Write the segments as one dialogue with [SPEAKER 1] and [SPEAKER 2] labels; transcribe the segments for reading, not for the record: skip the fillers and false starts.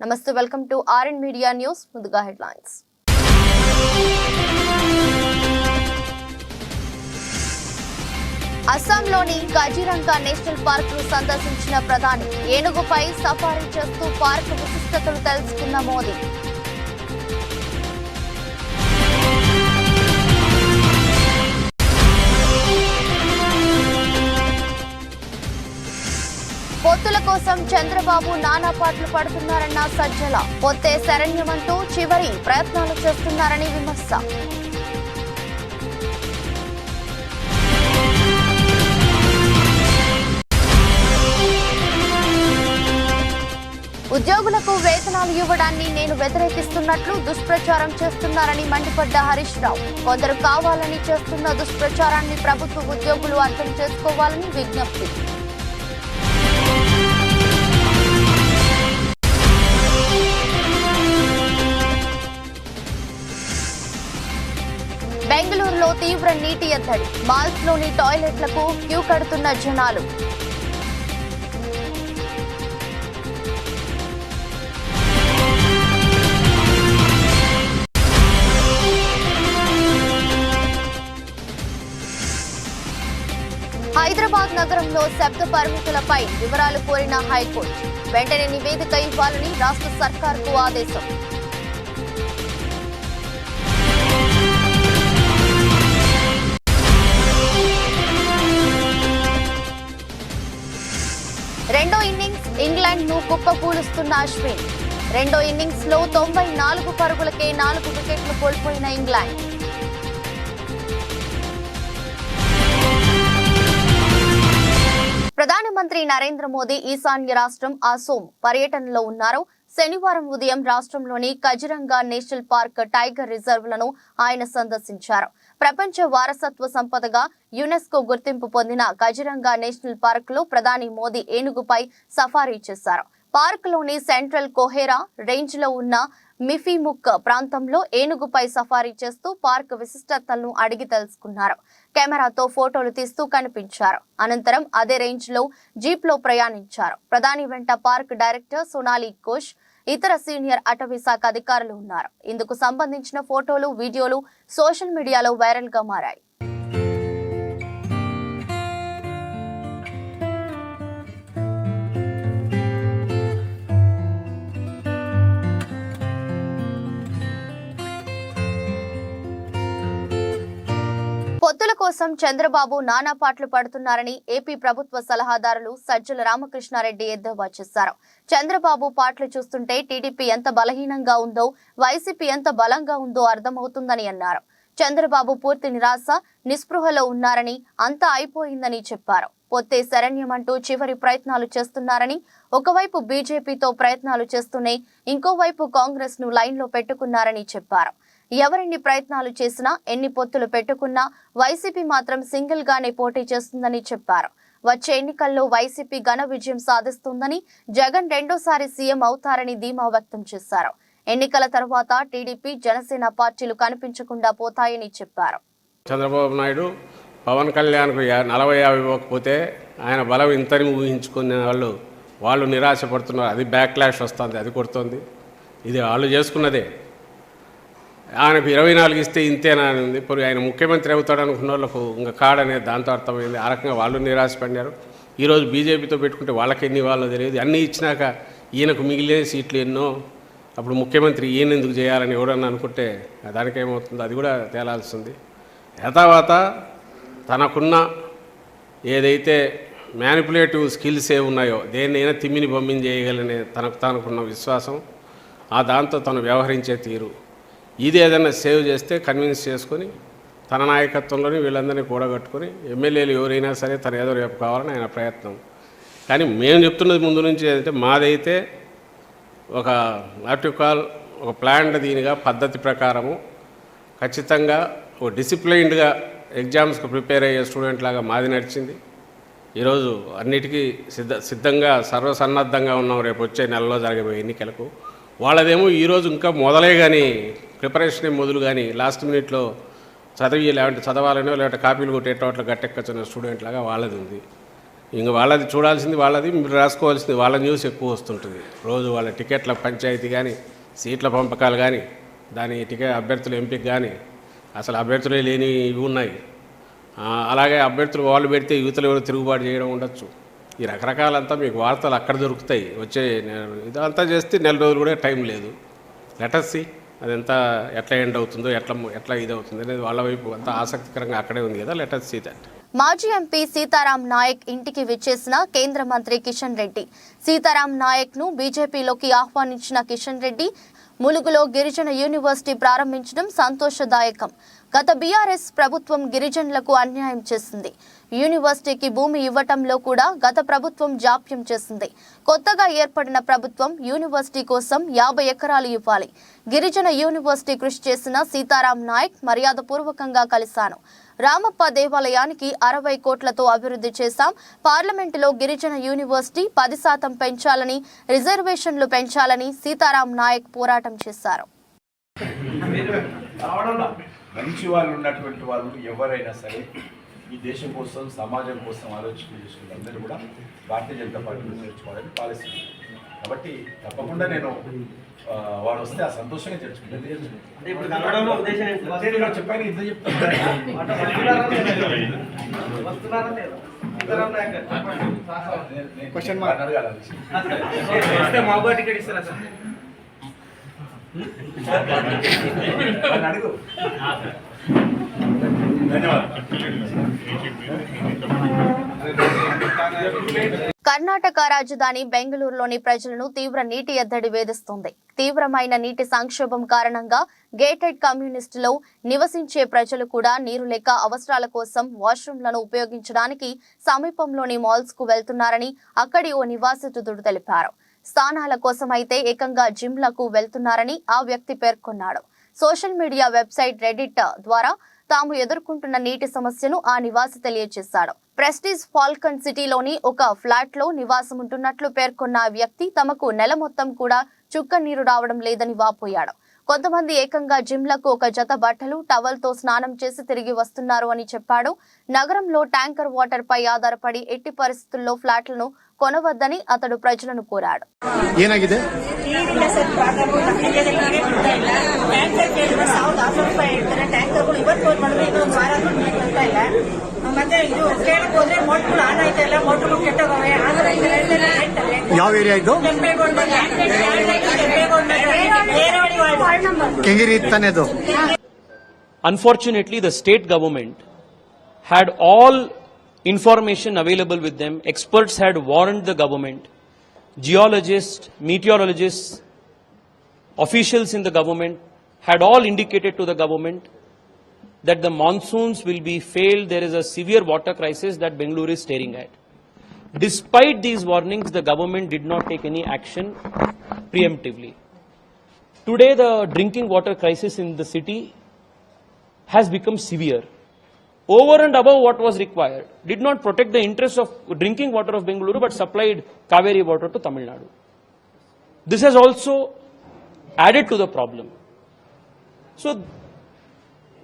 [SPEAKER 1] నమస్తే, welcome to RN media news. ముందుగా headlines. అస్సాంలోని కాజీరంగా నేషనల్ పార్క్ ను సందర్శించిన ప్రధాని. ఏనుగుపై సఫారీ చేస్తూ పార్క్ విశిష్టతలు తెలుసుకున్న మోదీ. పొత్తుల కోసం చంద్రబాబు నానా పాటలు పడుతున్నారన్న సజ్జల. పొత్తే శరణ్యమంటూ చివరి ప్రయత్నాలు చేస్తున్నారని విమర్శ. ఉద్యోగులకు వేతనాలు ఇవ్వడాన్ని నేను వ్యతిరేకిస్తున్నట్లు దుష్ప్రచారం చేస్తున్నారని మండిపడ్డ హరీష్ రావు. కొందరు కావాలని చేస్తున్న దుష్ప్రచారాన్ని ప్రభుత్వ ఉద్యోగులు అర్థం చేసుకోవాలని విజ్ఞప్తి. బెంగళూరులో తీవ్ర నీటి ఎద్దడి. మాల్స్ లోని టాయిలెట్లకు క్యూ కడుతున్న జనాలు. హైదరాబాద్ నగరంలో శబ్ద పరిమితులపై వివరాలు కోరిన హైకోర్టు. వెంటనే నివేదిక ఇవ్వాలని రాష్ట్ర సర్కార్కు ఆదేశం. రెండో ఇన్నింగ్స్ ఇంగ్లాండ్ ను కుప్పకూలుస్తున్న అశ్విన్. రెండో ఇన్నింగ్స్ లో 94 పరుగులకే 4 వికెట్లు కోల్పోయిన ఇంగ్లాండ్. ప్రధానమంత్రి నరేంద్ర మోదీ ఈశాన్య రాష్ట్రం అసోం పర్యటనలో ఉన్నారు. శనివారం ఉదయం రాష్ట్రంలోని కాజీరంగా నేషనల్ పార్క్, టైగర్ రిజర్వ్లను ఆయన సందర్శించారు. ప్రపంచ వారసత్వ సంపదగా యునెస్కో గుర్తింపు పొందిన కాజీరంగా నేషనల్ పార్క్ లో ప్రధాని మోదీ ఏనుగుపై సఫారీ చేశారు. పార్క్ లోని సెంట్రల్ కోహెరా రేంజ్ లో ఉన్న మిఫీముక్ ప్రాంతంలో ఏనుగుపై సఫారీ చేస్తూ పార్క్ విశిష్టతలను అడిగి తెలుసుకున్నారు. కెమెరాతో ఫోటోలు తీస్తూ కనిపించారు. అనంతరం అదే రేంజ్ లో జీప్ లో ప్రయాణించారు. ప్రధాని వెంట పార్క్ డైరెక్టర్ సోనాలి ఘోష్, ఇతర సీనియర్ అటవీ శాఖ అధికారులు ఉన్నారు. ఇందుకు సంబంధించిన ఫోటోలు, వీడియోలు సోషల్ మీడియాలో వైరల్ గా మారాయి. పొత్తుల కోసం చంద్రబాబు నానా పాటలు పడుతున్నారని ఏపీ ప్రభుత్వ సలహాదారులు సజ్జల రామకృష్ణారెడ్డి ఎద్దేవా చేశారు. చంద్రబాబు పాటలు చూస్తుంటే టీడీపీ ఎంత బలహీనంగా ఉందో, వైసీపీ ఎంత బలంగా ఉందో అర్థమవుతుందని అన్నారు. చంద్రబాబు పూర్తి నిరాశ, నిస్పృహలో ఉన్నారని, అంతా అయిపోయిందని చెప్పారు. పొత్తే శరణ్యమంటూ చివరి ప్రయత్నాలు చేస్తున్నారని, ఒకవైపు బీజేపీతో ప్రయత్నాలు చేస్తూనే ఇంకోవైపు కాంగ్రెస్ ను లైన్ లో పెట్టుకున్నారని చెప్పారు. ఎవరెన్ని ప్రయత్నాలు చేసినా, ఎన్ని పొత్తులు పెట్టుకున్నా వైసీపీ మాత్రం సింగిల్ గానే పోటీ చేస్తుందని చెప్పారు. వచ్చే ఎన్నికల్లో వైసీపీ ఘన విజయం సాధిస్తుందని, జగన్ రెండోసారి సీఎం అవుతారని ధీమా వ్యక్తం చేశారు. ఎన్నికల తర్వాత టీడీపీ, జనసేన పార్టీలు కనిపించకుండా పోతాయని చెప్పారు.
[SPEAKER 2] చంద్రబాబు నాయుడు పవన్ కళ్యాణ్కు 40-50 ఇవ్వకపోతే ఆయన బలం ఇంతని ఊహించుకునే వాళ్ళు నిరాశపడుతున్నారు. అది బ్యాక్లాష్ వస్తుంది, అది కొడుతుంది. ఇది వాళ్ళు చేసుకున్నదే. ఆయనకు 24 ఇస్తే ఇంతేనా అని ఉంది. ఇప్పుడు ఆయన ముఖ్యమంత్రి అవుతాడు అనుకున్న వాళ్ళకు ఇంకా కాడనే దాంతో అర్థమైంది. ఆ రకంగా వాళ్ళు నిరాశపడినారు. ఈరోజు బీజేపీతో పెట్టుకుంటే వాళ్ళకి ఎన్ని వాళ్ళో తెలియదు. అన్నీ ఇచ్చినాక ఈయనకు మిగిలిన సీట్లు ఎన్నో, అప్పుడు ముఖ్యమంత్రి ఈయన ఎందుకు చేయాలని ఎవడన్నా అనుకుంటే దానికి ఏమవుతుందో అది కూడా తేలాల్సింది. యథావాత తనకున్న ఏదైతే మ్యానిపులేటివ్ స్కిల్స్ ఉన్నాయో దేన్నైనా తిమ్మిని బొమ్మిని చేయగలనే తనకున్న విశ్వాసం, ఆ దాంతో తను వ్యవహరించే తీరు, ఇది ఏదైనా సేవ్ చేస్తే కన్విన్స్ చేసుకొని తన నాయకత్వంలోని వీళ్ళందరినీ కూడగట్టుకొని ఎమ్మెల్యేలు ఎవరైనా సరే తన ఏదో రేపు కావాలని ఆయన ప్రయత్నం. కానీ మేము చెప్తున్నది ముందు నుంచి ఏదంటే మాదైతే ఒక ఆర్టికల్, ఒక ప్లాన్డ్ దీనిగా పద్ధతి ప్రకారము ఖచ్చితంగా ఒక డిసిప్లైన్డ్గా ఎగ్జామ్స్కి ప్రిపేర్ అయ్యే స్టూడెంట్ లాగా మాది నడిచింది. ఈరోజు అన్నిటికీ సిద్ధంగా సర్వసన్నద్ధంగా ఉన్నాం రేపు వచ్చే నెలలో జరగబోయే ఎన్నికలకు. వాళ్ళదేమో ఈరోజు ఇంకా మొదలే కానీ ప్రిపరేషన్ మొదలు కానీ లాస్ట్ మినిట్లో చదవాలనో లేదంటే కాపీలు కొట్టేటోట్ల గట్టెక్కచ్చిన స్టూడెంట్ లాగా వాళ్ళది ఉంది. ఇంక వాళ్ళది చూడాల్సింది వాళ్ళది, మీరు రాసుకోవాల్సింది వాళ్ళ న్యూస్ ఎక్కువ వస్తుంటుంది. రోజు వాళ్ళ టికెట్ల పంచాయతీ కానీ, సీట్ల పంపకాలు కానీ, దాని అభ్యర్థుల ఎంపిక కానీ, అసలు అభ్యర్థులే లేని ఇవి ఉన్నాయి. అలాగే అభ్యర్థులు వాళ్ళు పెడితే యువతలు ఎవరు తిరుగుబాటు చేయడం ఉండొచ్చు. ఈ రకరకాలంతా మీకు వార్తలు అక్కడ దొరుకుతాయి. ఇదంతా చేస్తే నెల రోజులు కూడా టైం లేదు. లెటర్సీ అదంతా ఎట్లా ఎండ్ అవుతుందో, ఎట్లా ఇది అవుతుంది అనేది వాళ్ళ వైపు అంతా ఆసక్తికరంగా అక్కడే ఉంది కదా. లెటర్సీ దట్.
[SPEAKER 1] మాజీ ఎంపీ సీతారాం నాయక్ ఇంటికి విచ్చేసిన కేంద్ర మంత్రి కిషన్ రెడ్డి. సీతారాం నాయక్ ను బీజేపీలోకి ఆహ్వానించిన కిషన్ రెడ్డి ములుగులో గిరిజన యూనివర్సిటీ ప్రారంభించడం సంతోషదాయకం. గత బీఆర్ఎస్ ప్రభుత్వం గిరిజనులకు అన్యాయం చేసింది. యూనివర్సిటీకి భూమి ఇవ్వటంలో కూడా గత ప్రభుత్వం జాప్యం చేసింది. కొత్తగా ఏర్పడిన ప్రభుత్వం యూనివర్సిటీ కోసం 50 ఎకరాలు ఇవ్వాలి. గిరిజన యూనివర్సిటీ కృషి చేసిన సీతారాం నాయక్ మర్యాదపూర్వకంగా కలిశాను. రామప్ప దేవాలయానికి 60 కోట్లతో అభివృద్ధి చేశాం. పార్లమెంటులో గిరిజన యూనివర్సిటీ 10% పెంచాలని, రిజర్వేషన్లు పెంచాలని సీతారాం నాయక్ పోరాటం చేశారు.
[SPEAKER 3] మంచి వాళ్ళు ఉన్నటువంటి వాళ్ళు ఎవరైనా సరే ఈ దేశం కోసం, సమాజం కోసం ఆలోచించుకున్న అందరూ కూడా భారతీయ జనతా పార్టీలో చేర్చుకోవాలని పాలసీ. కాబట్టి తప్పకుండా నేను వాడు వస్తే ఆ సంతోషంగా చేర్చుకుంటాను. చెప్పాను, ఇద్దరు చెప్తాను. అడుగు.
[SPEAKER 1] కర్ణాటక రాజధాని బెంగళూరులోని ప్రజలను తీవ్ర నీటి ఎద్దడి వేధిస్తుంది. తీవ్రమైన నీటి సంక్షోభం కారణంగా గేటెడ్ కమ్యూనిస్టులో నివసించే ప్రజలు కూడా నీరు లేక అవసరాల కోసం వాష్రూమ్లను ఉపయోగించడానికి సమీపంలోని మాల్స్ కు వెళ్తున్నారని అక్కడి ఓ నివాసితుడు తెలిపారు. స్థానాల కోసం అయితే ఏకంగా జిమ్లకు వెళ్తున్నారని ఆ వ్యక్తి పేర్కొన్నాడు. సోషల్ మీడియా వెబ్సైట్ రెడిట్ ద్వారా తాము ఎదుర్కొంటున్న నీటి సమస్యను ఆ నివాసి తెలియజేశాడు. ప్రెస్టీజ్ ఫాల్కన్ సిటీలోని ఒక ఫ్లాట్ లో నివాసం ఉంటున్నట్లు పేర్కొన్న ఆ వ్యక్తి తమకు నెల మొత్తం కూడా చుక్క నీరు రావడం లేదని వాపోయాడు. కొంతమంది ఏకంగా జిమ్లకు ఒక జత బట్టలు, టవల్తో స్నానం చేసి తిరిగి వస్తున్నారు అని చెప్పాడు. నగరంలో ట్యాంకర్ వాటర్ పై ఆధారపడి ఎట్టి పరిస్థితుల్లో ఫ్లాట్లను కొనవద్దని అతడు ప్రజలను కోరాడు.
[SPEAKER 4] ಏನಾಗಿದೆ? ಯಾವ ಏರಿಯಾ ಇದು? ಕೆಂಗೇರಿ ತಾನೆ ಅದು.
[SPEAKER 5] Unfortunately, the state government had all information available with them. Experts had warned the government. Geologists, meteorologists, officials in the government had all indicated to the government that the monsoons will be failed. There is a severe water crisis that Bengaluru is staring at. Despite these warnings, the government did not take any action preemptively. Today, the drinking water crisis in the city has become severe. Over and above what was required, did not protect the interests of drinking water of Bengaluru, but supplied Kaveri water to Tamil Nadu. This has also added to the problem. So,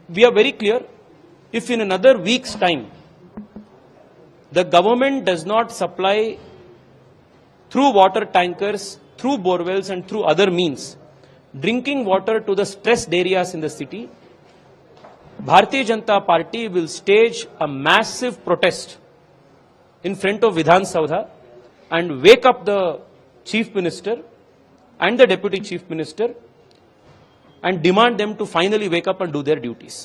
[SPEAKER 5] we are very clear, if in another week's time, the government does not supply through water tankers, through borewells and through other means, drinking water to the stressed areas in the city, Bharatiya Janata Party will stage a massive protest in front of Vidhan Saudha and wake up the Chief Minister and the Deputy Chief Minister and demand them to finally wake up and do their duties.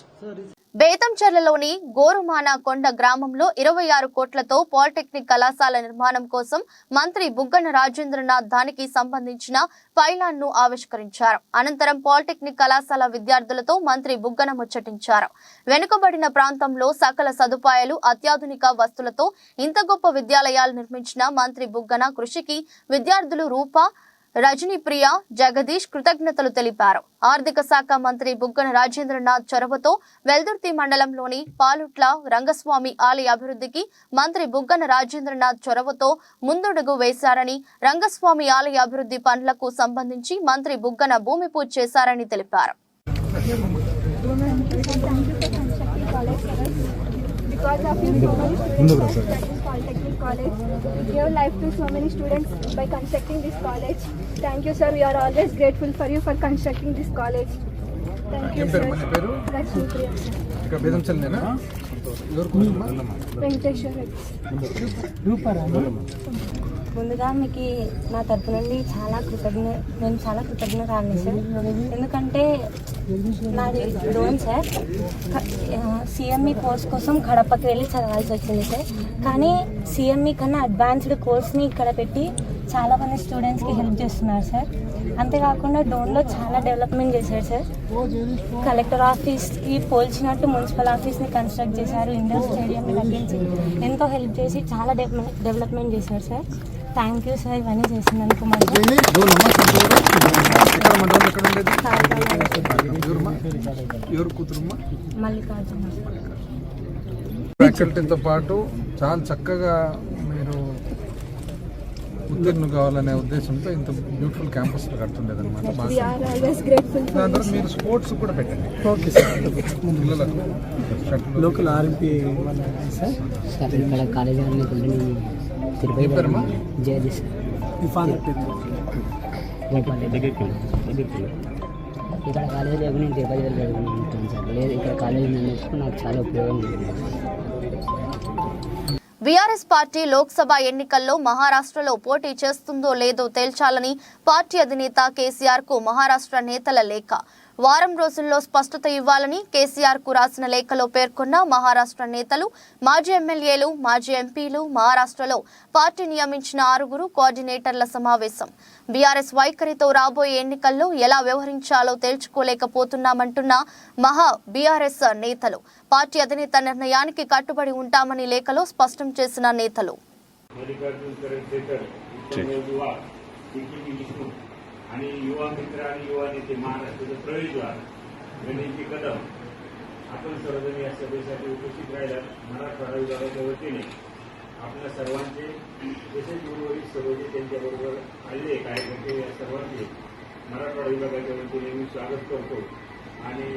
[SPEAKER 1] బేతంచెర్లలోని గోరుమాన కొండ గ్రామంలో 26 కోట్లతో polytechnic కళాశాల నిర్మాణం కోసం మంత్రి బుగ్గన రాజేంద్రనాథ్ దానికి సంబంధించిన pylon ను ఆవిష్కరించారు. అనంతరం పాలిటెక్నిక్ కళాశాల విద్యార్థులతో మంత్రి బుగ్గన ముచ్చటించారు. వెనుకబడిన ప్రాంతంలో సకల సదుపాయాలు, అత్యాధునిక వస్తువులతో ఇంత గొప్ప విద్యాలయాలు నిర్మించిన మంత్రి బుగ్గన కృషికి విద్యార్థులు రూప, రజనీప్రియ, జగదీష్ కృతజ్ఞతలు తెలిపారు. ఆర్థిక శాఖ మంత్రి బుగ్గన రాజేంద్రనాథ్ చొరవతో వెల్దుర్తి మండలంలోని పాలుట్ల రంగస్వామి ఆలయ అభివృద్ధికి మంత్రి బుగ్గన రాజేంద్రనాథ్ చొరవతో ముందడుగు వేశారని, రంగస్వామి ఆలయ అభివృద్ధి పనులకు సంబంధించి మంత్రి బుగ్గన భూమి పూజ చేశారని తెలిపారు.
[SPEAKER 6] college. Gave life to so many students by constructing this college. Thank you, sir. We are always grateful for you for constructing this college. Thank you, sir. Lakshmi Priya, sir.
[SPEAKER 7] ఇక్కడ బేదంచల్నేనా ఎవరు కూర్చున్నా
[SPEAKER 6] Venkateshwar Reddy.
[SPEAKER 8] ముందుగా మీకు నా తరపు నుండి నేను చాలా కృతజ్ఞతలు సార్. ఎందుకంటే నాది లోన్ సార్. సిఎంఈ కోర్స్ కోసం కడపకి వెళ్ళి చదవాల్సి వచ్చింది సార్. కానీ సిఎంఈ కన్నా అడ్వాన్స్డ్ కోర్స్ని ఇక్కడ పెట్టి చాలా మంది స్టూడెంట్స్కి హెల్ప్ చేస్తున్నారు సార్. అంతేకాకుండా డోన్లో చాలా డెవలప్మెంట్ చేశారు సార్. కలెక్టర్ ఆఫీస్కి పోల్చినట్టు మున్సిపల్ ఆఫీస్ని కన్స్ట్రక్ట్ చేశారు. ఇండోర్ స్టేడియంని తగ్గించి ఎంతో హెల్ప్ చేసి చాలా డెవలప్మెంట్ చేశారు సార్. థ్యాంక్ యూ సార్ ఇవన్నీ చేసినందుకు.
[SPEAKER 7] ఎవరు కూతురుమ్మా
[SPEAKER 8] మల్లికార్జున
[SPEAKER 7] ఫ్యాకల్టీతో పాటు చాలా చక్కగా మీరు ఉత్తీర్ణులు కావాలనే ఉద్దేశంతో ఇంత బ్యూటిఫుల్ క్యాంపస్ కడుతుండేది అనమాట.
[SPEAKER 6] We are always grateful for
[SPEAKER 7] దాని
[SPEAKER 6] you.
[SPEAKER 7] తర్వాత మీరు స్పోర్ట్స్ కూడా పెట్టండి పిల్లలకు
[SPEAKER 4] లోకల్ ఆర్ఎంపీ
[SPEAKER 9] సార్ ఇక్కడ కాలేజీ తిరుపతి జయది సార్ ఇక్కడ కాలేజీ లేకుండా నేను తిరుపతి ఉంటాను సార్. లేదు ఇక్కడ కాలేజీ నేర్చుకుని నాకు చాలా ఉపయోగం ఉంది.
[SPEAKER 1] బీఆర్ఎస్ పార్టీ లోక్సభ ఎన్నికల్లో మహారాష్ట్రలో పోటీ చేస్తుందో లేదో తేల్చాలని పార్టీ అధినేత కేసీఆర్ కు మహారాష్ట్ర నేతల లేఖ. వారం రోజుల్లో స్పష్టత ఇవ్వాలని కేసీఆర్ కు రాసిన లేఖలో పేర్కొన్న మహారాష్ట్ర నేతలు, మాజీ ఎమ్మెల్యేలు, మాజీ ఎంపీలు బీఆర్ఎస్లో పార్టీ నియమించిన 6 కోఆర్డినేటర్ల సమావేశం. బీఆర్ఎస్ వైఖరితో రాబోయే ఎన్నికల్లో ఎలా వ్యవహరించాలో తేల్చుకోలేకపోతున్నామంటున్న బీఆర్ఎస్ నేతలు పార్టీ అధినేత నిర్ణయానికి కట్టుబడి ఉంటామని లేఖలో స్పష్టం చేసిన నేతలు.
[SPEAKER 10] आणि युवा मित्र आणि युवा नेते महाराष्ट्राचे प्रवेशद्वार गणेशजी कदम आपण सर्वजण या सभेसाठी उपस्थित राहिला. मराठवाडा विभागाच्या वतीने आपल्या सर्वांचे तसेच उर्वरित सर्व जे त्यांच्याबरोबर आलेले कार्यकर्ते या सर्वांचे मराठवाडा विभागाच्या वतीने मी स्वागत करतो आणि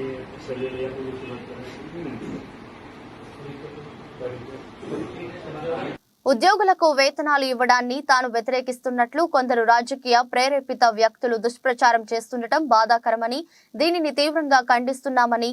[SPEAKER 10] सभेला यापूर्वी सुरुवात करण्याची विनंती.
[SPEAKER 1] ఉద్యోగులకు వేతనాలు ఇవ్వడాన్ని తాను వ్యతిరేకిస్తున్నట్లు కొందరు రాజకీయ ప్రేరేపిత వ్యక్తులు దుష్ప్రచారం చేస్తుండటం బాధాకరమని, దీనిని తీవ్రంగా ఖండిస్తున్నామని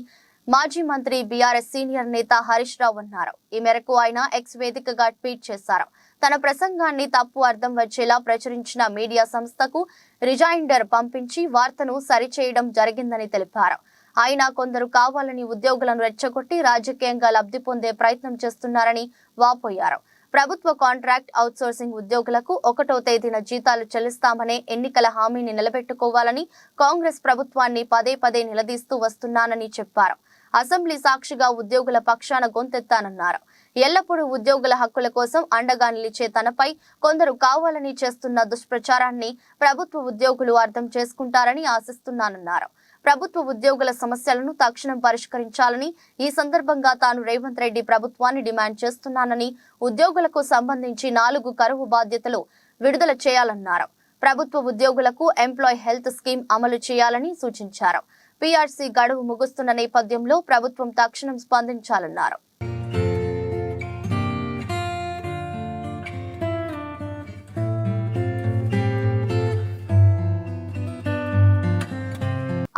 [SPEAKER 1] మాజీ మంత్రి బీఆర్ఎస్ సీనియర్ నేత హరీష్ రావు అన్నారు. ఈ మేరకు ఆయన ఎక్స్ వేదికగా ట్వీట్ చేశారు. తన ప్రసంగాన్ని తప్పు అర్థం వచ్చేలా ప్రచురించిన మీడియా సంస్థకు రిజైండర్ పంపించి వార్తను సరిచేయడం జరిగిందని తెలిపారు. ఆయన కొందరు కావాలని ఉద్యోగులను రెచ్చగొట్టి రాజకీయంగా లబ్ధి పొందే ప్రయత్నం చేస్తున్నారని వాపోయారు. ప్రభుత్వ కాంట్రాక్ట్ అవుట్సోర్సింగ్ ఉద్యోగులకు 1వ తేదీన జీతాలు చెల్లిస్తామనే ఎన్నికల హామీని నిలబెట్టుకోవాలని కాంగ్రెస్ ప్రభుత్వాన్ని పదే నిలదీస్తూ వస్తున్నానని చెప్పారు. అసెంబ్లీ సాక్షిగా ఉద్యోగుల పక్షాన గొంతెత్తానన్నారు. ఎల్లప్పుడూ ఉద్యోగుల హక్కుల కోసం అండగా నిలిచే తనపై కొందరు కావాలని చేస్తున్న దుష్ప్రచారాన్ని ప్రభుత్వ ఉద్యోగులు అర్థం చేసుకుంటారని ఆశిస్తున్నానన్నారు. ప్రభుత్వ ఉద్యోగుల సమస్యలను తక్షణం పరిష్కరించాలని ఈ సందర్భంగా తాను రేవంత్ రెడ్డి ప్రభుత్వాన్ని డిమాండ్ చేస్తున్నానని, ఉద్యోగులకు సంబంధించి 4 కరువు బాధ్యతలు విడుదల చేయాలన్నారు. ప్రభుత్వ ఉద్యోగులకు ఎంప్లాయ్ హెల్త్ స్కీమ్ అమలు చేయాలని సూచించారు. పీఆర్సీ గడువు ముగుస్తున్న నేపథ్యంలో ప్రభుత్వం తక్షణం స్పందించాలన్నారు.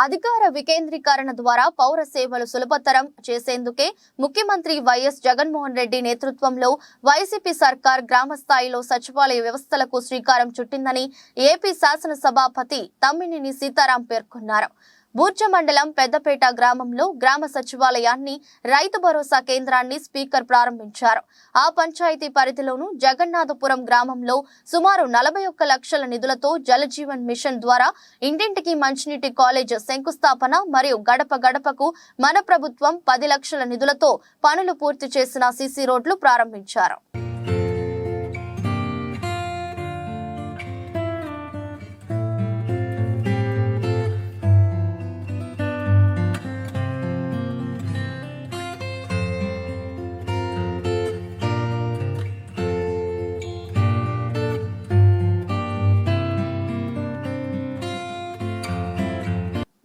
[SPEAKER 1] అధికార వికేంద్రీకరణ ద్వారా పౌర సేవలు సులభతరం చేసేందుకే ముఖ్యమంత్రి వైఎస్ జగన్మోహన్ రెడ్డి నేతృత్వంలో వైసీపీ సర్కార్ గ్రామ స్థాయిలో సచివాలయ వ్యవస్థలకు శ్రీకారం చుట్టిందని ఏపీ శాసనసభాపతి తమ్మినేని సీతారాం పేర్కొన్నారు. బూర్జ మండలం పెద్దపేట గ్రామంలో గ్రామ సచివాలయాన్ని, రైతు భరోసా కేంద్రాన్ని స్పీకర్ ప్రారంభించారు. ఆ పంచాయతీ పరిధిలోను జగన్నాథపురం గ్రామంలో సుమారు 41 లక్షల నిధులతో జలజీవన్ మిషన్ ద్వారా ఇంటింటికి మంచినీటి కాలేజ్ శంకుస్థాపన మరియు గడప గడపకు మన ప్రభుత్వం 10 లక్షల నిధులతో పనులు పూర్తి చేసిన సీసీ రోడ్లు ప్రారంభించారు.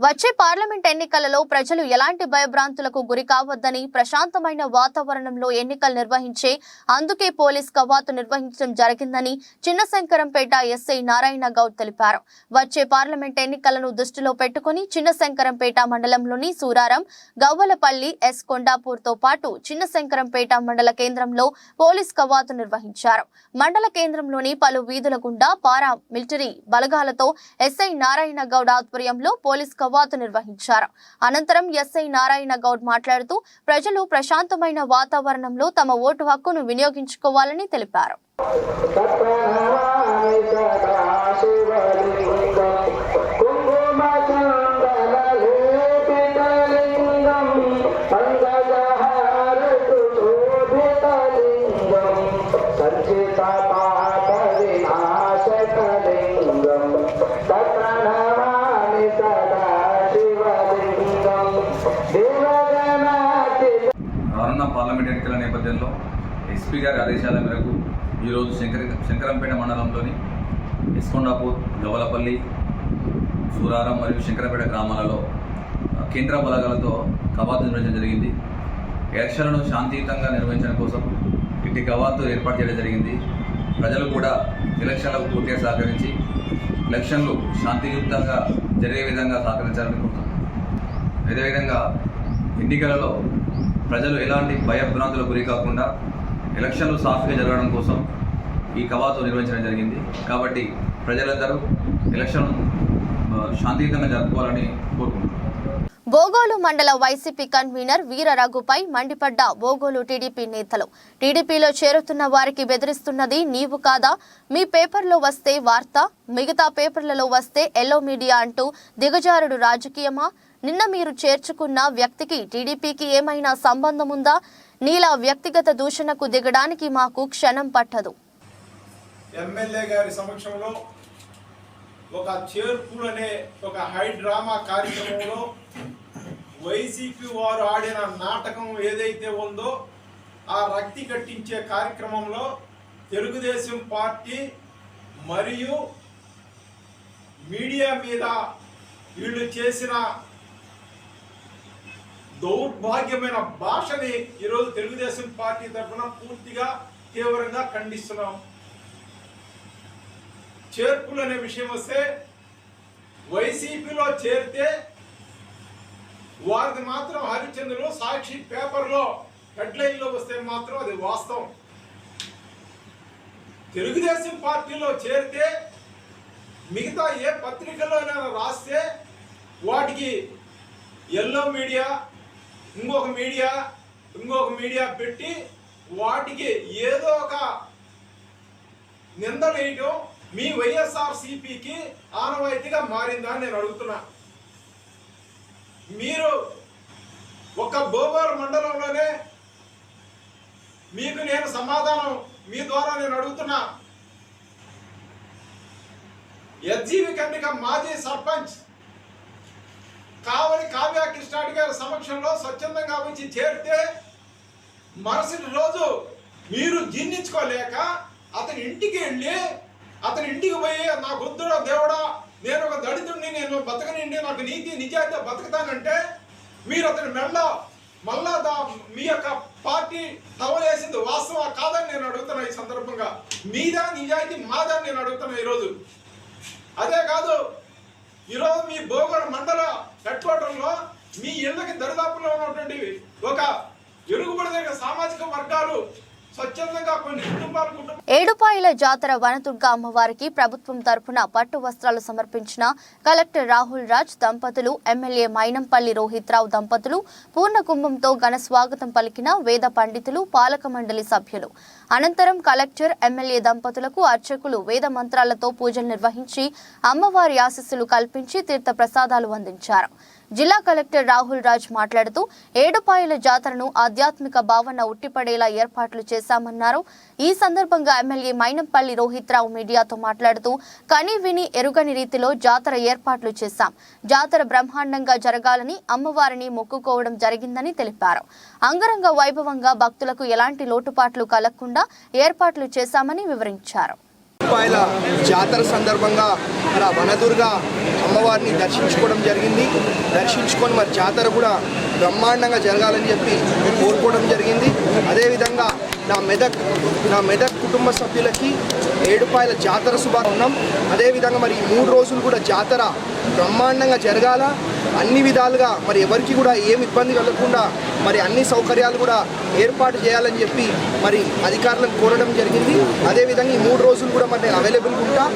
[SPEAKER 1] వచ్చే పార్లమెంట్ ఎన్నికలలో ప్రజలు ఎలాంటి భయభ్రాంతులకు గురి కావద్దని ప్రశాంతమైన వాతావరణంలో ఎన్నికలు నిర్వహించే అందుకే పోలీస్ కవాతు నిర్వహించడం జరిగిందని చిన్నశంకరంపేట ఎస్ఐ నారాయణ గౌడ్ తెలిపారు. వచ్చే పార్లమెంట్ ఎన్నికలను దృష్టిలో పెట్టుకుని చిన్నశంకరంపేట మండలంలోని సూరారం, గవ్వలపల్లి, ఎస్ కొండాపూర్ తో పాటు చిన్నశంకరంపేట మండల కేంద్రంలో పోలీస్ కవాతు నిర్వహించారు. మండల కేంద్రంలోని పలు వీధుల గుండా పారా మిలిటరీ బలగాలతో ఎస్ఐ నారాయణ గౌడ్ ఆధ్వర్యంలో పోలీస్ కవాతు నిర్వహించారు. అనంతరం ఎస్ఐ నారాయణ గౌడ్ మాట్లాడుతూ ప్రజలు ప్రశాంతమైన వాతావరణంలో తమ ఓటు హక్కును వినియోగించుకోవాలని తెలిపారు.
[SPEAKER 11] రానున్న పార్లమెంట్ ఎన్నికల నేపథ్యంలో ఎస్పీ గారి ఆదేశాల మేరకు ఈరోజు శంకరంపేట మండలంలోని ఎస్కొండాపూర్, గవ్వలపల్లి, సూరారం మరియు శంకరంపేట గ్రామాలలో కేంద్ర బలగాలతో కవాతు నిర్వహించడం జరిగింది. ఎలక్షన్లను శాంతియుతంగా నిర్వహించడం కోసం ఇట్టి కవాతు ఏర్పాటు చేయడం జరిగింది. ప్రజలు కూడా ఎలక్షన్లకు పూర్తిగా సహకరించి ఎలక్షన్లు శాంతియుతంగా జరిగే విధంగా సహకరించాలని కోరుతున్నాను. అదేవిధంగా ఎన్నికలలో ప్రజలు ఎలాంటి భయభ్రాంతులకు గురి కాకుండా ఎలక్షన్లు సాఫీగా జరగడం కోసం ఈ కవాతు నిర్వహించడం జరిగింది. కాబట్టి ప్రజలందరూ ఎలక్షన్ శాంతియుతంగా జరుపుకోవాలని కోరుకుంటున్నాను.
[SPEAKER 1] బోగోలు మండల వైసీపీ కన్వీనర్ వీర రఘుపై మండిపడ్డ బోగోలు టీడీపీ నేతలు. టీడీపీలో చేరుతున్న వారికి బెదిరిస్తున్నది నీవు కాదా? మీ పేపర్లో వస్తే వార్త, మిగతా పేపర్లలో వస్తే ఎల్లో మీడియా అంటూ దిగజారుడు రాజకీయమా? నిన్న మీరు చేర్చుకున్న వ్యక్తికి టీడీపీకి ఏమైనా సంబంధం ఉందా? నీలా వ్యక్తిగత దూషణకు దిగడానికి మాకు క్షణం పట్టదు.
[SPEAKER 12] ఎమ్మెల్యే గారి సమక్షంలో ఒక చేర్పులు అనే ఒక హై డ్రామా కార్యక్రమంలో వైసీపీ వారు ఆడిన నాటకం ఏదైతే ఉందో ఆ రక్తి కట్టించే కార్యక్రమంలో తెలుగుదేశం పార్టీ మరియు మీడియా మీద వీళ్ళు చేసిన దౌర్భాగ్యమైన భాషని ఈరోజు తెలుగుదేశం పార్టీ తరఫున పూర్తిగా తీవ్రంగా ఖండిస్తున్నాం. చేర్పులు అనే విషయం వస్తే వైసీపీలో చేరితే వారిది మాత్రం హరిచంద్రులు సాక్షి పేపర్లో హెడ్లైన్లో వస్తే మాత్రం అది వాస్తవం. తెలుగుదేశం పార్టీలో చేరితే మిగతా ఏ పత్రికల్లోనైనా రాస్తే వాటికి ఎల్లో మీడియా, ఇంకొక మీడియా పెట్టి వాటికి ఏదో ఒక నింద వేయటం మీ వైఎస్ఆర్సీపీకి ఆనవాయితీగా మారిందా అని నేను అడుగుతున్నా. మీరు ఒక బోగోలు మండలంలోనే మీకు నేను సమాధానం మీ ద్వారా నేను అడుగుతున్నా. ఎస్జీవి కన్నిక మాజీ సర్పంచ్ కావలి కావ్య కృష్ణాడి గారి సమక్షంలో స్వచ్ఛందంగా వచ్చి చేరితే మరుసటి రోజు మీరు జీర్ణించుకోలేక అతని ఇంటికి వెళ్ళి అతని ఇంటికి పోయి నా బుద్ధుడో దేవుడా, నేను ఒక దళితుడిని, నేను బతకనిండి, నాకు నీతి నిజాయితీ బతకతానంటే మీరు అతని మెల్ల మళ్ళా మీ యొక్క పార్టీ తవలేసింది వాస్తవం కాదని నేను అడుగుతున్నా. ఈ సందర్భంగా మీదా నిజాయితీ మాదా నేను అడుగుతున్నా ఈరోజు. అదే కాదు, ఈరోజు మీ బోగోలు మండల హెడ్ క్వార్టర్లో మీ ఇళ్ళకి దరిదాపులో ఉన్నటువంటి ఒక ఎరుగుబడి సామాజిక వర్గాలు స్వచ్ఛందంగా కొన్ని కుటుంబాలు
[SPEAKER 1] ఏడుపాయల జాతర వనదుర్గ అమ్మవారికి ప్రభుత్వం తరపున పట్టు వస్త్రాలు సమర్పించిన కలెక్టర్ రాహుల్ రాజ్ దంపతులు, ఎమ్మెల్యే మైనంపల్లి రోహిత్ రావు దంపతులు పూర్ణ కుంభంతో ఘన స్వాగతం పలికిన వేద పండితులు, పాలక మండలి సభ్యులు. అనంతరం కలెక్టర్, ఎమ్మెల్యే దంపతులకు అర్చకులు వేద మంత్రాలతో పూజలు నిర్వహించి అమ్మవారి ఆశీస్సులు కల్పించి తీర్థ ప్రసాదాలు అందించారు. జిల్లా కలెక్టర్ రాహుల్ రాజ్ మాట్లాడుతూ ఏడుపాయల జాతరను ఆధ్యాత్మిక భావన ఉట్టిపడేలా ఏర్పాట్లు చేశామన్నారు. ఈ సందర్భంగా ఎమ్మెల్యే మైనంపల్లి రోహిత్ రావు మీడియాతో మాట్లాడుతూ కని విని ఎరుగని రీతిలో జాతర ఏర్పాట్లు చేశాం. జాతర బ్రహ్మాండంగా జరగాలని అమ్మవారిని మొక్కుకోవడం జరిగిందని తెలిపారు. అంగరంగ వైభవంగా భక్తులకు ఎలాంటి లోటుపాట్లు కలగకుండా ఏర్పాట్లు చేశామని వివరించారు.
[SPEAKER 13] ఏడుపాయల జాతర సందర్భంగా మరి వనదుర్గ అమ్మవారిని దర్శించుకోవడం జరిగింది. దర్శించుకొని మరి జాతర కూడా బ్రహ్మాండంగా జరగాలని చెప్పి కోరుకోవడం జరిగింది. అదేవిధంగా నా మెదక్ కుటుంబ సభ్యులకి ఏడుపాయల జాతర శుభాకాంక్షలు. అదేవిధంగా మరి ఈ 3 రోజులు కూడా జాతర బ్రహ్మాండంగా జరగాల, అన్ని విధాలుగా మరి ఎవరికి కూడా ఏమి ఇబ్బంది కలగకుండా మరి అన్ని సౌకర్యాలు కూడా ఏర్పాటు చేయాలని చెప్పి మరి అధికారులను కోరడం జరిగింది. అదేవిధంగా ఈ 3 రోజులు కూడా మరి నేను అవైలబుల్గా ఉంటా.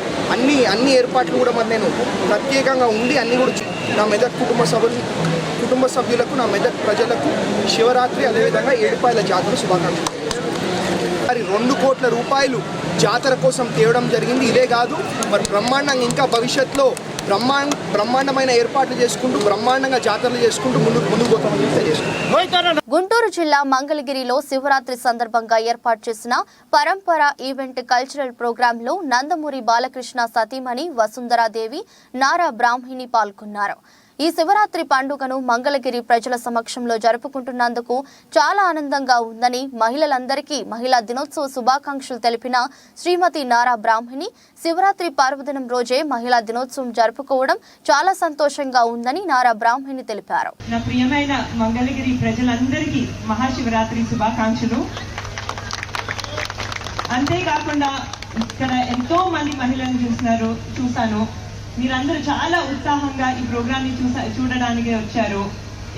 [SPEAKER 13] అన్ని ఏర్పాట్లు కూడా మరి నేను ప్రత్యేకంగా ఉండి అన్ని కూడా నా మెదక్ కుటుంబ సభ్యులకు, నా మెదక్ ప్రజలకు శివరాత్రి అదేవిధంగా ఏడుపాయల జాతర శుభాకాంక్షలు. మరి 2 కోట్ల రూపాయలు జాతర కోసం తేవడం జరిగింది. ఇదే కాదు మరి బ్రహ్మాండంగా ఇంకా భవిష్యత్తులో బ్రహ్మాండమైన ఏర్పాట్లు చేసుకుంటూ బ్రహ్మాండంగా జాతరలు చేసుకుంటూ ముందుకు పోతామని తెలియజేసుకుంటాం.
[SPEAKER 1] గుంటూరు జిల్లా మంగళగిరిలో శివరాత్రి సందర్భంగా ఏర్పాటు చేసిన పరంపర ఈవెంట్ కల్చరల్ ప్రోగ్రామ్ లో నందమూరి బాలకృష్ణ సతీమణి వసుంధరాదేవి నారా బ్రాహ్మిణి పాల్గొన్నారు. ఈ శివరాత్రి పండుగను మంగళగిరి ప్రజల సమక్షంలో జరుపుకుంటున్నందుకు చాలా ఆనందంగా ఉందని మహిళలందరికీ మహిళా దినోత్సవ శుభాకాంక్షలు తెలిపిన శ్రీమతి నారా బ్రాహ్మిణి శివరాత్రి పర్వదినం రోజే మహిళా దినోత్సవం జరుపుకోవడం చాలా సంతోషంగా ఉందని నారా బ్రాహ్మిణి తెలిపారు.
[SPEAKER 14] నా ప్రియమైన మంగళగిరి ప్రజలందరికీ మహాశివరాత్రి శుభాకాంక్షలు. అంతేకాకుండా ఇక్కడ ఎంతో మంది మహిళలను చూశాను. మీరందరూ చాలా ఉత్సాహంగా ఈ ప్రోగ్రామ్ ని చూడడానికి వచ్చారు.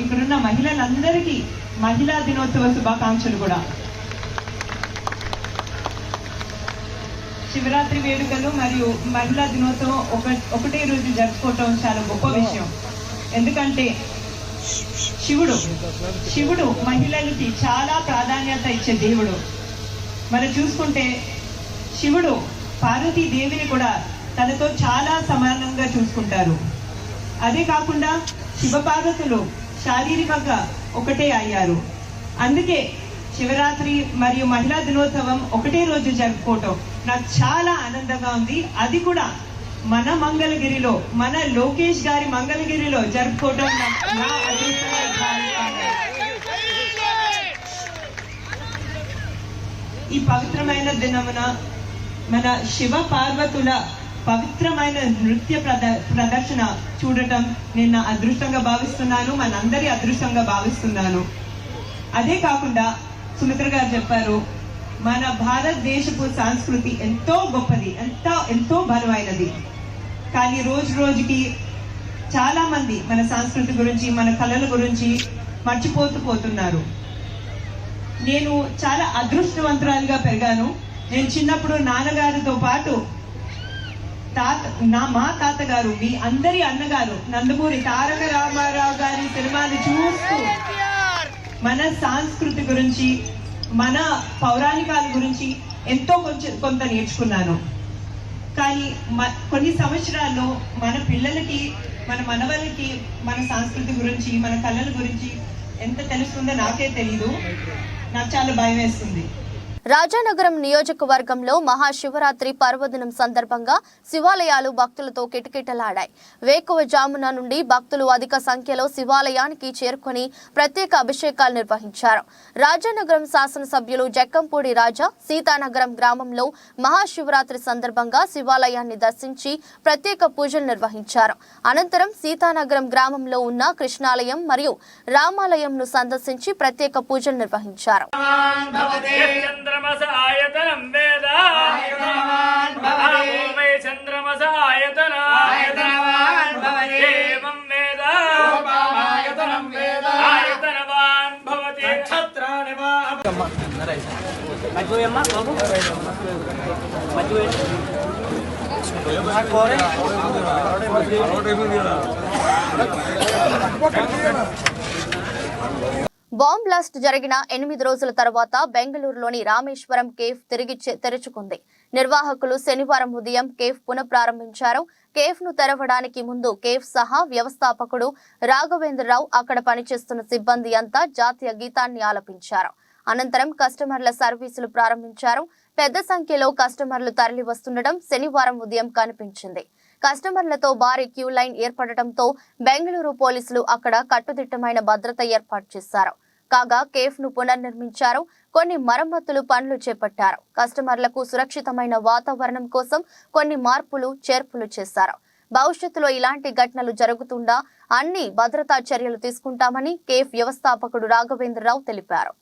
[SPEAKER 14] ఇక్కడున్న మహిళలందరికీ మహిళా దినోత్సవ శుభాకాంక్షలు కూడా. శివరాత్రి వేడుకలు మరియు మహిళా దినోత్సవం ఒకటే రోజు జరుపుకోవటం చాలా గొప్ప విషయం. ఎందుకంటే శివుడు మహిళలకి చాలా ప్రాధాన్యత ఇచ్చే దేవుడు. మనం చూసుకుంటే శివుడు పార్వతీదేవిని కూడా తనతో చాలా సమానంగా చూసుకుంటారు. అదే కాకుండా శివపార్వతులు శారీరకంగా ఒకటే అయ్యారు. అందుకే శివరాత్రి మరియు మహిళా దినోత్సవం ఒకటే రోజు జరుపుకోవటం నాకు చాలా ఆనందంగా ఉంది. అది కూడా మన మంగళగిరిలో, మన లోకేష్ గారి మంగళగిరిలో జరుపుకోవటం నా అదృష్టంగా భావిస్తున్నాను. ఈ పవిత్రమైన దినమున మన శివ పార్వతుల పవిత్రమైన నృత్య ప్రదర్శన చూడటం నేను నా అదృష్టంగా భావిస్తున్నాను, మనందరి అదృష్టంగా భావిస్తున్నాను. అదే కాకుండా సుమిత్ర గారు చెప్పారు, మన భారతదేశపు సంస్కృతి ఎంతో గొప్పది, ఎంతో బలమైనది. కానీ రోజు రోజుకి చాలా మంది మన సంస్కృతి గురించి, మన కళల గురించి మర్చిపోతున్నారు. నేను చాలా అదృష్టవంతురాలుగా పెరిగాను. నేను చిన్నప్పుడు నాన్నగారితో పాటు మా తాతగారు, మీ అందరి అన్నగారు నందమూరి తారక రామారావు గారి సినిమాలు చూస్తూ మన సంస్కృతి గురించి, మన పౌరాణికాల గురించి ఎంతో కొంత నేర్చుకున్నాను. కానీ కొన్ని సంవత్సరాల్లో మన పిల్లలకి, మన మనవలకి మన సంస్కృతి గురించి, మన కళల గురించి ఎంత తెలుస్తుందో నాకే తెలీదు. నాకు చాలా భయం వేస్తుంది.
[SPEAKER 1] రాజానగరం నియోజకవర్గంలో మహాశివరాత్రి పర్వదినం సందర్భంగా శివాలయాలు భక్తులతో కిటకిటలాడాయి. వేకువజామున నుండి భక్తులు అధిక సంఖ్యలో శివాలయానికి చేరుకొని ప్రత్యేక అభిషేకాలు నిర్వహించారు. రాజానగరం శాసనసభ్యులు జక్కంపూడి రాజా సీతానగరం గ్రామంలో మహాశివరాత్రి సందర్భంగా శివాలయాన్ని దర్శించి ప్రత్యేక పూజలు నిర్వహించారు. అనంతరం సీతానగరం గ్రామంలో ఉన్న కృష్ణాలయం మరియు రామాలయంను సందర్శించి ప్రత్యేక పూజలు నిర్వహించారు.
[SPEAKER 10] చంద్రమస ఆయతనం వేద భవే చంద్రమస ఆయతన ఏవం వేద ఆయతనం వేద ఆయతనవాన్ భవతి నక్షత్రాని వా మజ్జుయమ్మ బాబు మజ్జుయమ్మ
[SPEAKER 1] బాంబ్ బ్లాస్ట్ జరిగిన 8 రోజుల తర్వాత బెంగళూరులోని రామేశ్వరం కేఫ్ తిరిగి తెరుచుకుంది. నిర్వాహకులు శనివారం ఉదయం కేఫ్ పునఃప్రారంభించారు. కేఫ్ ను తెరవడానికి ముందు కేఫ్ సహా వ్యవస్థాపకుడు రాఘవేంద్రరావు, అక్కడ పనిచేస్తున్న సిబ్బంది అంతా జాతీయ గీతాన్ని ఆలపించారు. అనంతరం కస్టమర్ల సర్వీసులు ప్రారంభించారు. పెద్ద సంఖ్యలో కస్టమర్లు తరలి వస్తుండటం శనివారం ఉదయం కనిపించింది. కస్టమర్లతో భారీ క్యూ లైన్ ఏర్పడటంతో బెంగళూరు పోలీసులు అక్కడ కట్టుదిట్టమైన భద్రత ఏర్పాటు చేశారు. కాగా కేఫ్ ను పునర్నిర్మించారు. కొన్ని మరమ్మతులు పనులు చేపట్టారు. కస్టమర్లకు సురక్షితమైన వాతావరణం కోసం కొన్ని మార్పులు చేర్పులు చేశారు. భవిష్యత్తులో ఇలాంటి ఘటనలు జరుగుతుండా అన్ని భద్రతా చర్యలు తీసుకుంటామని కేఫ్ వ్యవస్థాపకుడు రాఘవేంద్రరావు తెలిపారు.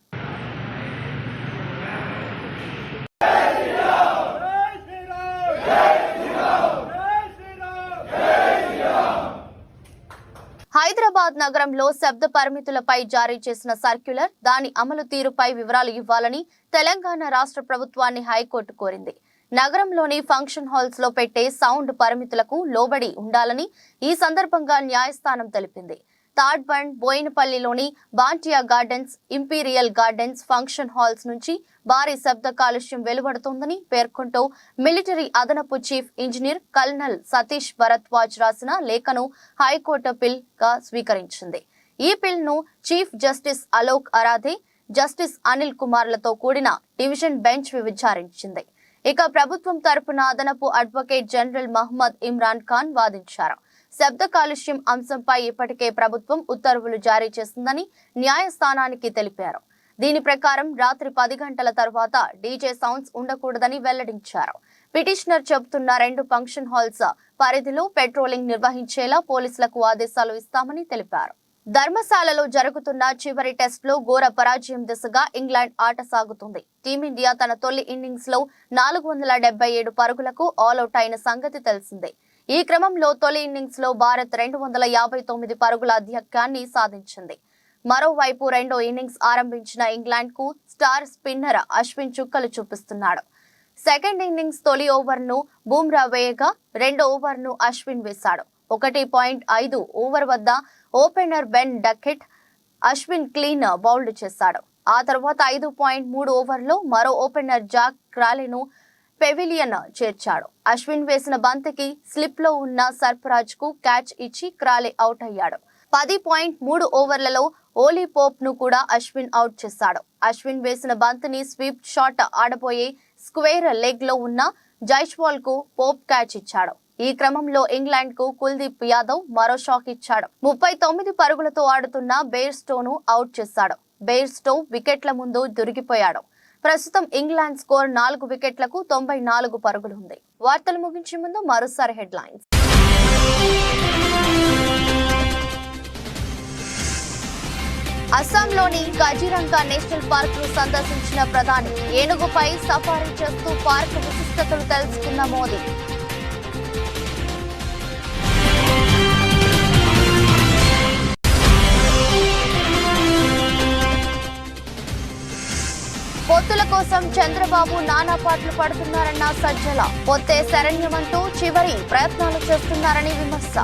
[SPEAKER 1] హైదరాబాద్ నగరంలో శబ్ద పరిమితులపై జారీ చేసిన సర్క్యులర్, దాని అమలు తీరుపై వివరాలు ఇవ్వాలని తెలంగాణ రాష్ట్ర ప్రభుత్వాన్ని హైకోర్టు కోరింది. నగరంలోని ఫంక్షన్ హాల్స్ లో పెట్టే సౌండ్ పరిమితులకు లోబడి ఉండాలని ఈ సందర్భంగా న్యాయస్థానం తెలిపింది. తాడ్బండ్, బోయినపల్లిలోని Bantia gardens, imperial gardens function halls నుంచి భారీ శబ్ద కాలుష్యం వెలువడుతోందని పేర్కొంటూ మిలిటరీ అదనపు chief engineer colonel Satish Bharadwaj రాసిన లేఖను హైకోర్టు పిల్ గా స్వీకరించింది. ఈ పిల్ ను chief justice Alok Aradhe, justice Anil కుమార్లతో కూడిన డివిజన్ బెంచ్ విచారించింది. ఇక ప్రభుత్వం తరపున అదనపు అడ్వకేట్ జనరల్ మహమ్మద్ ఇమ్రాన్ ఖాన్ వాదించారు. శబ్ద కాలుష్యం అంశంపై ఇప్పటికే ప్రభుత్వం ఉత్తర్వులు జారీ చేసిందని న్యాయస్థానానికి తెలిపారు. దీని ప్రకారం రాత్రి 10 గంటల తర్వాత డీజే సౌండ్స్ ఉండకూడదని వెల్లడించారు. పిటిషనర్ చెబుతున్న 2 ఫంక్షన్ హాల్స్ పరిధిలో పెట్రోలింగ్ నిర్వహించేలా పోలీసులకు ఆదేశాలు ఇస్తామని తెలిపారు. ధర్మశాలలో జరుగుతున్న చివరి టెస్ట్ లో ఘోర పరాజయం దిశగా ఇంగ్లాండ్ ఆట సాగుతుంది. టీమిండియా తన తొలి ఇన్నింగ్స్ లో 477 పరుగులకు ఆల్అౌట్ అయిన సంగతి తెలిసిందే. ఈ క్రమంలో తొలి ఇన్నింగ్స్ లో భారత్ 259 పరుగుల ఆధిక్యాన్ని సాధించింది. మరోవైపు రెండో ఇన్నింగ్స్ ఆరంభించిన ఇంగ్లాండ్ కు స్టార్ స్పిన్నర్ అశ్విన్ చుక్కలు చూపిస్తున్నాడు. సెకండ్ ఇన్నింగ్స్ తొలి ఓవర్ ను బుమ్రా వేయగా రెండో ఓవర్ ను అశ్విన్ వేశాడు. 1.5 ఓవర్ వద్ద opener Ben Duckett Ashwin clean bowled చేశాడు. ఆ తర్వాత 5.3 ఓవర్లో మరో ఓపెనర్ జాక్ క్రాలీను పెవిలియన్ చేర్చాడు. అశ్విన్ వేసిన బంతికి స్లిప్ లో ఉన్న సర్ఫరాజ్ కు క్యాచ్ ఇచ్చి క్రాలీ అవుట్ అయ్యాడు. 10.3 ఓవర్లలో ఓలీ పోప్ ను కూడా అశ్విన్ అవుట్ చేశాడు. అశ్విన్ వేసిన బంతిని స్వీప్ షాట్ ఆడబోయే స్క్వేర్ లెగ్ లో ఉన్న జైస్వాల్ కు పోప్ క్యాచ్ ఇచ్చాడు. ఈ క్రమంలో ఇంగ్లాండ్ కు కుల్దీప్ యాదవ్ మరో షాక్ ఇచ్చాడు. 39 పరుగులతో ఆడుతున్న బెయిర్స్టోను అవుట్ చేశాడు. బెయిర్స్టో వికెట్ల ముందు దొరికిపోయాడు. ప్రస్తుతం ఇంగ్లాండ్ స్కోర్ 4 వికెట్లకు 94 పరుగులుంది. వార్తలు ముగించే ముందు మరోసారి హెడ్లైన్స్. అస్సాంలోని కజిరంగా నేషనల్ పార్క్ ను సందర్శించిన ప్రధాని, ఏనుగుపై సఫారీ చేస్తూ పార్క్ విశిష్టతలు తెలుసుకున్న మోదీ. పొత్తుల కోసం చంద్రబాబు నానా పాటలు పడుతున్నారన్న సజ్జల, పొత్తే శరణ్యమంటూ చివరి ప్రయత్నాలు చేస్తున్నారని విమర్శ.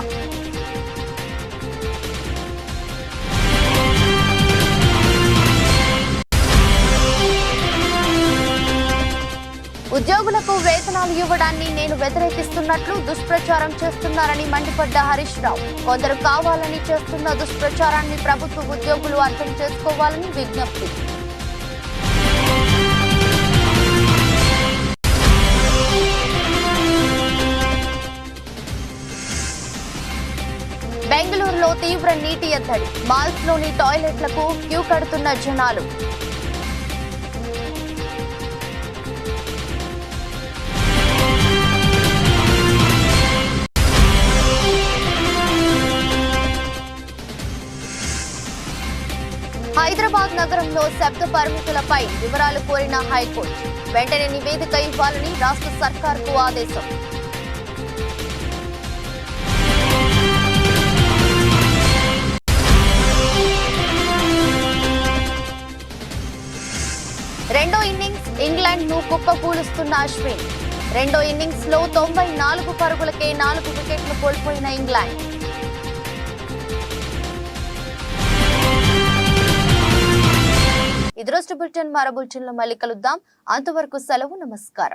[SPEAKER 1] ఉద్యోగులకు వేతనాలు ఇవ్వడాన్ని నేను వ్యతిరేకిస్తున్నట్లు దుష్ప్రచారం చేస్తున్నారని మండిపడ్డ హరీష్ రావు. కొందరు కావాలని చేస్తున్న దుష్ప్రచారాన్ని ప్రభుత్వ ఉద్యోగులు అర్థం చేసుకోవాలని విజ్ఞప్తి. బెంగళూరులో తీవ్ర నీటి ఎద్దడి, మాల్స్ లోని టాయిలెట్లకు క్యూ కడుతున్న జనాలు. హైదరాబాద్ నగరంలో శబ్ద పరిమితులపై వివరాలు కోరిన హైకోర్టు, వెంటనే నివేదిక ఇవ్వాలని రాష్ట్ర సర్కార్కు ఆదేశం. రెండో ఇన్నింగ్స్ ఇంగ్లాండ్ ను కుప్పకూలుస్తున్న అశ్విన్. రెండో ఇన్నింగ్స్ లో 94 పరుగులకే 4 వికెట్లు కోల్పోయిన ఇంగ్లాండ్. ఇది రోజు బులెటిన్. మరో బులెటిన్ లో మళ్ళీ కలుద్దాం. అంతవరకు సెలవు, నమస్కారం.